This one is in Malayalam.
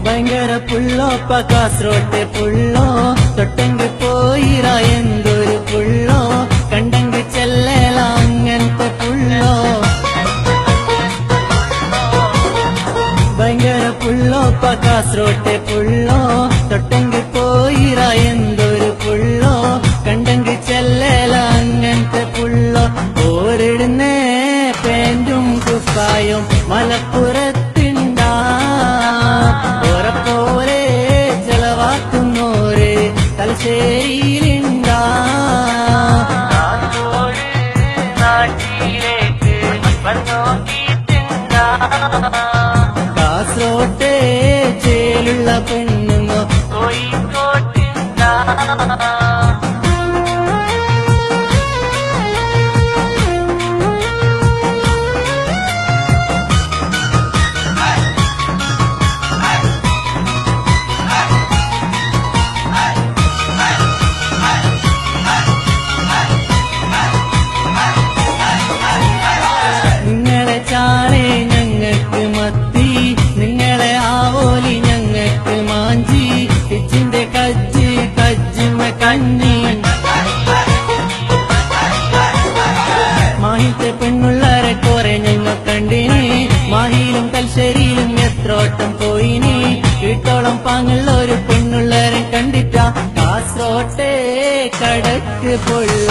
ഭയങ്കര പുള്ളോപ്പ കാസറോട്ടെ പുള്ളോ തൊട്ടെങ്കി പോയിറ എന്തൊരു പുള്ളോ കണ്ടെങ്കി ചെല്ലല അങ്ങനത്തെ പുള്ളോ ഭയങ്കര പുള്ളോപ്പ കാസറോട്ടെ പുള്ളോ തൊട്ടെങ്കി പോയിറ എന്തൊരു പുള്ളോ കണ്ടെങ്കി ചെല്ലല അങ്ങനത്തെ പുള്ളോ ഓരിടുന്നേ പേന്റും കുപ്പായും മലപ്പുറത്തിണ്ടാ ഓരപ്പോലെ ചെലവാക്കുന്നോര് തലശ്ശേരിയിലുണ്ടാ നാട്ടിലേക്ക് വന്നോക്കിട്ടുണ്ടാ കാസറോട്ടെ ചേലുള്ള പെണ്ണുങ്ങോ കോഴിക്കോട്ടുണ്ടാ ചാളെ ഞങ്ങൾക്ക് മത്തി നിങ്ങളെ ആവോലി ഞങ്ങൾക്ക് മാഞ്ചി ഇച്ചിന്റെ കജ്ജിമ കഞ്ഞി മാഹിത്തെ പെണ്ണുള്ളരെ കുറെ ഞങ്ങൾ കണ്ടിനി മാഹിയിലും തലശ്ശേരിയിലും എത്രോട്ടം പോയിനി വീട്ടോളം പാങ്ങുള്ള ഒരു പെണ്ണുള്ളരെ കണ്ടിട്ട കാസറോട്ടെ കടക്ക് പൊള്ള